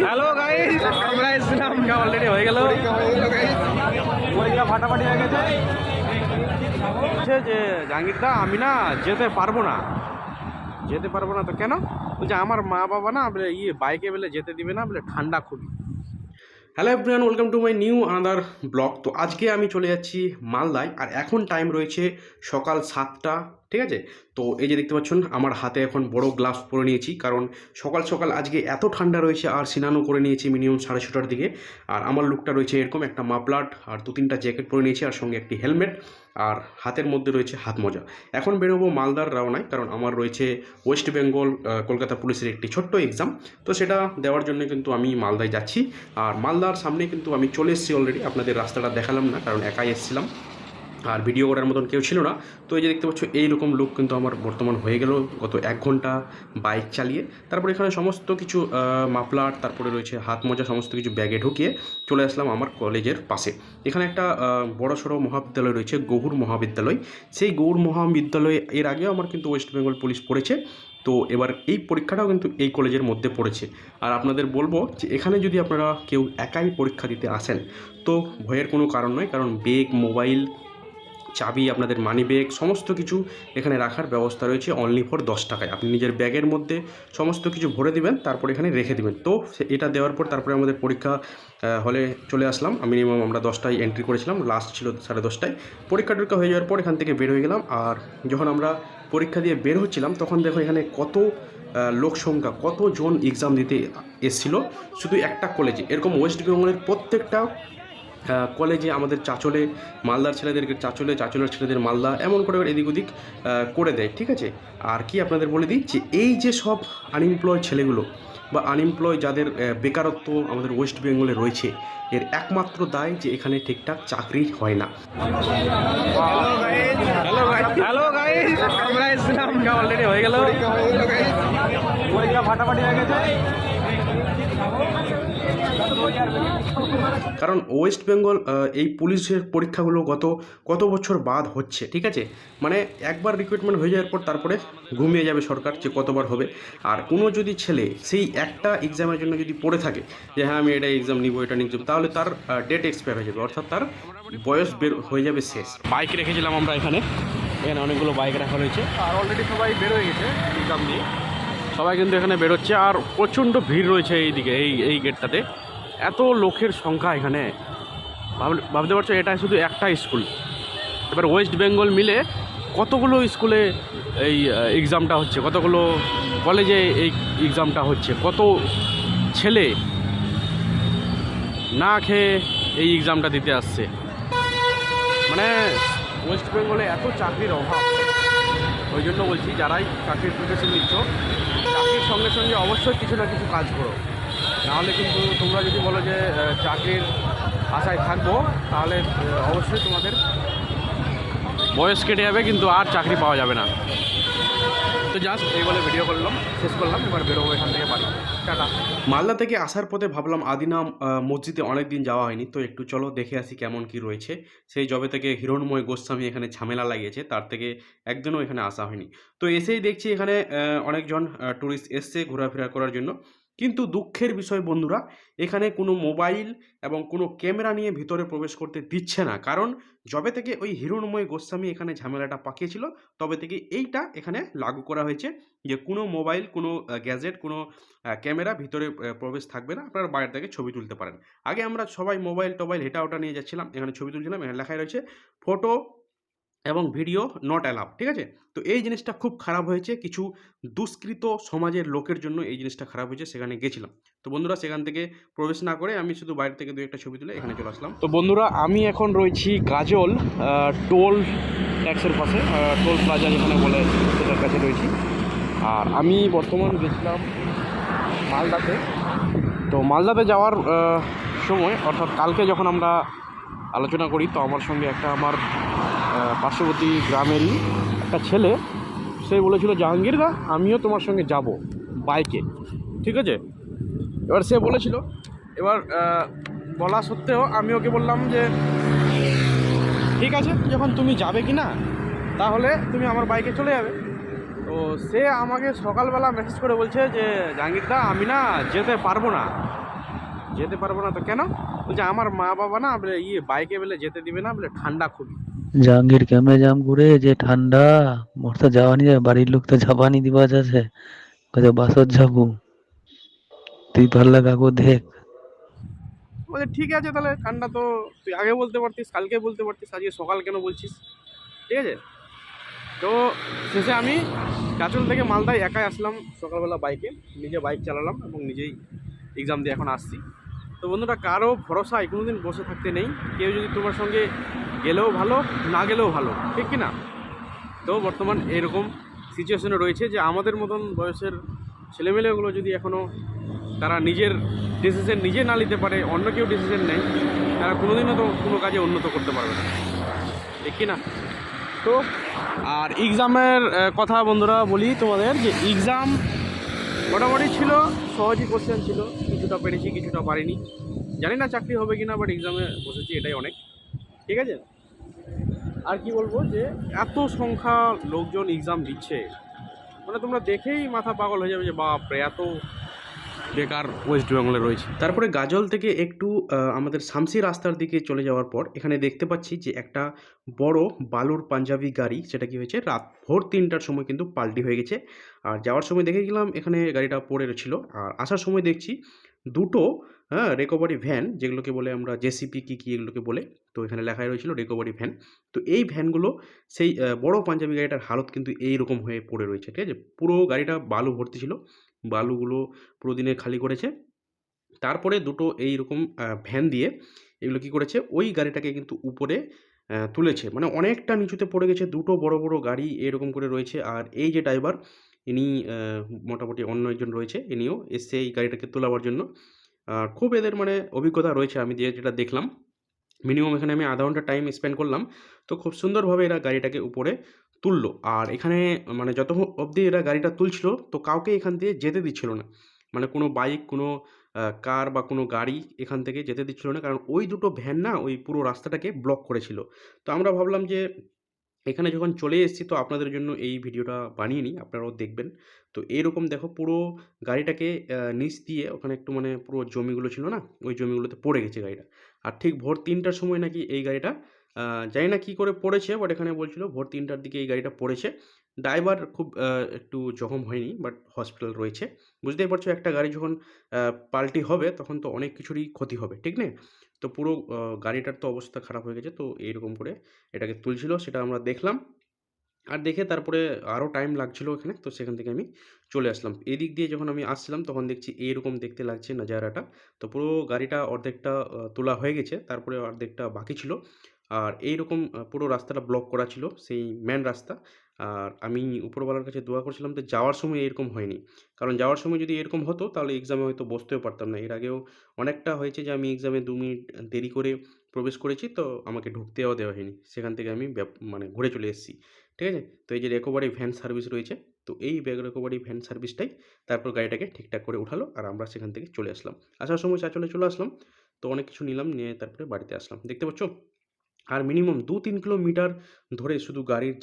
Hello guys, আমরা এসেছিলাম already হয়ে গেল, পরীক্ষা ফাটাফাটি হয়ে গেছে। যে জাহাঙ্গীরদা আমি না যেতে পারবো না তো কেন? বলছে আমার মা বাবা না বলে বাইকে বলে যেতে দিবে না, বলে ঠান্ডা খুবই। Hello everyone, welcome to my new another blog. তো আজকে আমি চলে যাচ্ছি মালদায়, আর এখন টাইম রয়েছে সকাল 7টা, ঠিক আছে? তো এই যে দেখতে পাচ্ছেন আমার হাতে এখন বড় গ্লাভস পরে নিয়েছি, কারণ সকাল সকাল আজকে এত ঠান্ডা রয়েছে, আর স্নানও করে নিয়েছি মিনিমাম 6:30টার দিকে। আর আমার লুকটা রয়েছে এরকম, একটা মাফলার আর 2-3টা জ্যাকেট পরে নিয়েছি, আর সঙ্গে একটি হেলমেট, আর হাতের মধ্যে রয়েছে হাত মোজা। এখন বেরোবো মালদার রওনায়, কারণ আমার রয়েছে ওয়েস্ট বেঙ্গল কলকাতা পুলিশের একটি ছোট্ট এক্সাম। তো সেটা দেওয়ার জন্য কিন্তু আমি মালদায় যাচ্ছি। আর মালদার সামনে কিন্তু আমি চলে এসেছি অলরেডি, আপনাদের রাস্তাটা দেখালাম না কারণ একাই এসেছিলাম আর ভিডিও করার মতন কেউ ছিল না। তো এই যে দেখতে পাচ্ছ এইরকম লুক কিন্তু আমার বর্তমান হয়ে গেল গত 1 ঘন্টা বাইক চালিয়ে। তারপরে এখানে সমস্ত কিছু মাফলার, তারপরে রয়েছে হাত মোজা, সমস্ত কিছু ব্যাগে ঢুকিয়ে চলে আসলাম আমার কলেজের পাশে। এখানে একটা বড় সড়ো মহাবিদ্যালয় রয়েছে, গৌড় মহাবিদ্যালয়। সেই গৌড় মহাবিদ্যালয়ে এর আগেও আমার কিন্তু ওয়েস্ট বেঙ্গল পুলিশ পড়েছে। তো এবার এই পরীক্ষাটাও কিন্তু এই কলেজের মধ্যে পড়েছে। আর আপনাদের বলবো যে এখানে যদি আপনারা কেউ একাই পরীক্ষা দিতে আসেন তো ভয়ের কোনো কারণ নয়, কারণ ব্যাগ, মোবাইল, চাবি, আপনাদের মানি ব্যাগ, সমস্ত কিছু এখানে রাখার ব্যবস্থা রয়েছে অনলি ফর 10 টাকায়। আপনি নিজের ব্যাগের মধ্যে সমস্ত কিছু ভরে দিবেন, তারপর এখানে রেখে দিবেন। তো এটা দেওয়ার পর তারপরে আমাদের পরীক্ষা হলে চলে আসলাম। মিনিমাম আমরা 10টায় এন্ট্রি করেছিলাম, লাস্ট ছিল 10:30টায়। পরীক্ষা টরীক্ষা হয়ে যাওয়ার পর এখান থেকে বের হয়ে গেলাম। আর যখন আমরা পরীক্ষা দিয়ে বের হচ্ছিলাম তখন দেখো এখানে কত লোক সংখ্যা, কতজন এক্সাম দিতে এসেছিলো শুধু একটা কলেজে। এরকম ওয়েস্ট বেঙ্গলের প্রত্যেকটা কলেজে আমাদের চাচলে মালদার ছেলেদেরকে চাচলে, চাচলের ছেলেদের মালদা, এমন করে এদিক ওদিক করে দেয়, ঠিক আছে? আর কি আপনাদের বলে দিই যে এই যে সব আনএমপ্লয় ছেলেগুলো বা আনএমপ্লয় যাদের বেকারত্ব আমাদের ওয়েস্ট বেঙ্গলে রয়েছে, এর একমাত্র দায় যে এখানে ঠিকঠাক চাকরি হয় না। হ্যালো গাইস, আমরা এসেছিলাম অলরেডি হয়ে গেল, পরীক্ষা ফাটাফাটি হয়ে গেছে। কারণ ওয়েস্ট বেঙ্গল এই পুলিশের পরীক্ষাগুলো কত বছর বাদ হচ্ছে, ঠিক আছে? মানে একবার রিক্রুটমেন্ট হয়ে যাওয়ার পর তারপরে ঘুমিয়ে যাবে সরকার যে কতবার হবে। আর কোনো যদি ছেলে সেই একটা এক্সামের জন্য যদি পড়ে থাকে যে হ্যাঁ আমি এটা এক্সাম নিব, এটা নিব, তাহলে তার ডেট এক্সপায়ার হয়ে যাবে, অর্থাৎ তার বয়স বের হয়ে যাবে শেষ। বাইক রেখেছিলাম আমরা এখানে অনেকগুলো বাইক রাখা রয়েছে, আর অলরেডি সবাই বের হয়ে গেছে এক্সাম দিয়ে। সবাই কিন্তু এখানে বেরোচ্ছে, আর প্রচণ্ড ভিড় রয়েছে এইদিকে, এই গেটটাতে এত লোকের সংখ্যা এখানে। ভাবতে পারছো এটা শুধু একটা স্কুল, এবার ওয়েস্ট বেঙ্গল মিলে কতগুলো স্কুলে এই এক্সামটা হচ্ছে, কতগুলো কলেজে এই এক্সামটা হচ্ছে, কত ছেলে না খেয়ে এই এক্সামটা দিতে আসছে। মানে ওয়েস্ট বেঙ্গলে এত চাকরির অভাব, ওই জন্য বলছি যারাই চাকরির প্রিপারেশন নিচ্ছ, চাকরির সঙ্গে সঙ্গে অবশ্যই কিছু না কিছু কাজ করো। নাহলে কিন্তু তোমরা যদি বলো যে চাকরির আশায় থাকবো, তাহলে অবশ্যই তোমাদের বয়স কেটে যাবে, কিন্তু আর চাকরি পাওয়া যাবে না। তো জাস্ট এই বলে ভিডিও করলাম, শেষ করলাম। এবার বেরোবো এখান থেকে বাড়ি। টাটা। মালদা থেকে আসার পথে ভাবলাম আদিনা মসজিদে অনেক দিন যাওয়া হয়নি, তো একটু চলো দেখে আসি কেমন কি রয়েছে। সেই জবে থেকে হিরণময় গোস্বামী এখানে ঝামেলা লাগিয়েছে, তার থেকে একদিনও এখানে আসা হয়নি। তো এসেই দেখছি এখানে অনেকজন ট্যুরিস্ট এসছে ঘোরাফেরা করার জন্য। কিন্তু দুঃখের বিষয় বন্ধুরা, এখানে কোনো মোবাইল এবং কোনো ক্যামেরা নিয়ে ভিতরে প্রবেশ করতে দিচ্ছে না, কারণ যবে থেকে ওই হিরণময় গোস্বামী এখানে ঝামেলাটা পাকিয়েছিল তবে থেকে এইটা এখানে লাগু করা হয়েছে যে কোনো মোবাইল, কোনো গ্যাজেট, কোনো ক্যামেরা ভিতরে প্রবেশ থাকবে না, আপনারা বাইরে থেকে ছবি তুলতে পারেন। আগে আমরা সবাই মোবাইল টোবাইল হেটা ওটা নিয়ে যাচ্ছিলাম, এখানে ছবি তুলছিলাম, এখানে লেখাই রয়েছে ফটো এবং ভিডিও নট অ্যালাউ, ঠিক আছে? তো এই জিনিসটা খুব খারাপ হয়েছে, কিছু দুষ্কৃত সমাজের লোকের জন্য এই জিনিসটা খারাপ হয়েছে। সেখানে গেছিলাম, তো বন্ধুরা সেখান থেকে প্রবেশ না করে আমি শুধু বাইরে থেকে 2-1টা ছবি তুলে এখানে চলে আসলাম। তো বন্ধুরা আমি এখন রয়েছি গাজল টোল ট্যাক্সের পাশে, টোল প্লাজা যেখানে বলে সেটার কাছে রয়েছি। আর আমি বর্তমান গেছিলাম মালদাতে। তো মালদাতে যাওয়ার সময়, অর্থাৎ কালকে যখন আমরা আলোচনা করি, তো আমার সঙ্গে একটা আমার পার্শ্ববর্তী গ্রামেরই একটা ছেলে, সে বলেছিল জাহাঙ্গীরদা আমিও তোমার সঙ্গে যাব বাইকে, ঠিক আছে? এবার সে বলেছিল, এবার বলা সত্ত্বেও আমি ওকে বললাম যে ঠিক আছে, যখন তুমি যাবে কি না তাহলে তুমি আমার বাইকে চলে যাবে। তো সে আমাকে সকালবেলা মেসেজ করে বলছে যে জাহাঙ্গীরদা আমি না যেতে পারবো না। তো কেন? বলছে আমার মা বাবা না বলে বাইকে বলে যেতে দিবে না, বলে ঠান্ডা খুবই। জাহাঙ্গীর কেমনে যাম ঘুরে যে ঠান্ডা, মোর তো যাওয়া নি যায়, বাড়ির লোক তো যাবানি দিবা যাচ্ছে, কত বাসত যাবো, তুই পারলে কাকু দেখ। বলছে ঠিক আছে তাহলে, ঠান্ডা তো তুই আগে বলতে পারতিস, কালকে বলতে পারতিস, আজকে সকাল কেন বলছিস? ঠিক আছে। তো শেষে আমি গাজল থেকে মালদায় একাই আসলাম সকালবেলা বাইকে, নিজে বাইক চালালাম এবং নিজেই এক্সাম দিয়ে এখন আসছি। তো বন্ধুরা, কারো ভরসায় কোনোদিন বসে থাকতে নেই। কেউ যদি তোমার সঙ্গে গেলেও ভালো, না গেলেও ভালো, ঠিক কি না? তো বর্তমান এরকম সিচুয়েশনে রয়েছে যে আমাদের মতন বয়সের ছেলেমেয়েগুলো যদি এখনও তারা নিজের ডিসিশন নিজে না নিতে পারে, অন্য কেউ ডিসিশন নেয়, তারা কোনোদিনও তো কোনো কাজে উন্নত করতে পারবে না, ঠিক কি না? তো আর এক্সামের কথা বন্ধুরা বলি তোমাদের, যে এক্সাম মোটামুটি ছিল, সহজই কোশ্চেন ছিল, কিছুটা পেরেছি কিছুটা পারিনি। জানি না চাকরি হবে কি না, বাট এক্সামে বসেছি, এটাই অনেক। ঠিক আছে। আর কি বলবো, যে এত সংখ্যা লোকজন এক্সাম দিচ্ছে, মানে তোমরা দেখেই মাথা পাগল হয়ে যাবে যে বাপরে, এত বেকার ওয়েস্ট বেঙ্গলে রয়েছে। তারপরে গাজল থেকে একটু আমাদের শামসি রাস্তার দিকে চলে যাওয়ার পর এখানে দেখতে পাচ্ছি যে একটা বড় বালুর পাঞ্জাবি গাড়ি, সেটা কি হয়েছে, রাত ভোর 3টার সময় কিন্তু পাল্টি হয়ে গেছে। আর যাওয়ার সময় দেখে গেলাম এখানে গাড়িটা পড়ে ছিল, আর আসার সময় দেখছি দুটো রিকভারি ভ্যান, যেগুলোকে বলে আমরা জেসিপি কি এগুলোকে বলে, তো এখানে লেখাই রয়েছিল রিকভারি ভ্যান। তো এই ভ্যানগুলো সেই বড় পাঞ্জাবি গাড়িটার হালত কিন্তু এইরকম হয়ে পড়ে রয়েছে। ঠিক আছে, পুরো গাড়িটা বালু ভর্তি ছিল, বালুগুলো পুরো দিনে খালি করেছে। তারপরে দুটো এইরকম ভ্যান দিয়ে এগুলো কী করেছে, ওই গাড়িটাকে কিন্তু উপরে তুলেছে, মানে অনেকটা নিচুতে পড়ে গেছে। দুটো বড় বড় গাড়ি এরকম করে রয়েছে, আর এই যে ড্রাইভার, ইনি মোটামুটি অন্য একজন রয়েছে, ইনিও এসছে এই গাড়িটাকে তোলাবার জন্য। আর খুব এদের মানে অভিজ্ঞতা রয়েছে, আমি যেটা দেখলাম। মিনিমাম এখানে আমি আধা ঘন্টা টাইম স্পেন্ড করলাম। তো খুব সুন্দরভাবে এরা গাড়িটাকে উপরে তুললো। আর এখানে মানে যত অবধি এরা গাড়িটা তুলছিল, তো কাউকে এখান দিয়ে যেতে দিচ্ছিল না, মানে কোনো বাইক, কোনো কার বা কোনো গাড়ি এখান থেকে যেতে দিচ্ছিল না, কারণ ওই দুটো ভ্যান না ওই পুরো রাস্তাটাকে ব্লক করেছিল। তো আমরা ভাবলাম যে এখানে যখন চলে এসেছি, তো আপনাদের জন্য এই ভিডিওটা বানিয়ে নিই, আপনারাও দেখবেন। তো এইরকম দেখো, পুরো গাড়িটাকে নিচ দিয়ে ওখানে একটু মানে পুরো জমিগুলো ছিল না, ওই জমিগুলোতে পড়ে গেছে গাড়িটা। আর ঠিক ভোর 3টার সময় নাকি এই গাড়িটা, জানি না কী করে পড়েছে, বাট এখানে বলছিল ভোর 3টার দিকে এই গাড়িটা পড়েছে। ড্রাইভার খুব একটু জখম হয়নি, বাট হসপিটাল রয়েছে। বুঝতেই পারছো, একটা গাড়ি যখন পাল্টি হবে তখন তো অনেক কিছুরই ক্ষতি হবে, ঠিক না? তো পুরো গাড়িটার তো অবস্থা খারাপ হয়ে গেছে। তো এইরকম করে এটাকে তুলছিল, সেটা আমরা দেখলাম। আর দেখে তারপরে আরও টাইম লাগছিল এখানে, তো সেখান থেকে আমি চলে আসলাম। এদিক দিয়ে যখন আমি আসছিলাম তখন দেখছি এইরকম দেখতে লাগছে নাজারাটা। তো পুরো গাড়িটা অর্ধেকটা তোলা হয়ে গেছে, তারপরে অর্ধেকটা বাকি ছিল। আর এইরকম পুরো রাস্তাটা ব্লক করা ছিল, সেই মেন রাস্তা। আর আমি উপরওয়ালার কাছে দোয়া করছিলাম যে যাওয়ার সময় এরকম হয়নি, কারণ যাওয়ার সময় যদি এরকম হতো তাহলে এক্সামে হয়তো বসতেও পারতাম না। এর আগেও অনেকটা হয়েছে যে আমি এক্সামে 2 মিনিট দেরি করে প্রবেশ করেছি, তো আমাকে ঢুকতেও দেওয়া হয়নি, সেখান থেকে আমি মানে ঘুরে চলে এসেছি। ঠিক আছে? তো এই যে রিকভারি ভ্যান সার্ভিস রয়েছে, তো এই রিকভারি ভ্যান সার্ভিসটাই তারপর গাড়িটাকে ঠিকঠাক করে উঠালো, আর আমরা সেখান থেকে চলে আসলাম। আসার সময় চাঁচলে চলে আসলাম। তো অনেক কিছু নিলাম, নিয়ে তারপরে বাড়িতে আসলাম। দেখতে পাচ্ছ? আর মিনিমাম 2-3 কিলোমিটার ধরে শুধু গাড়ির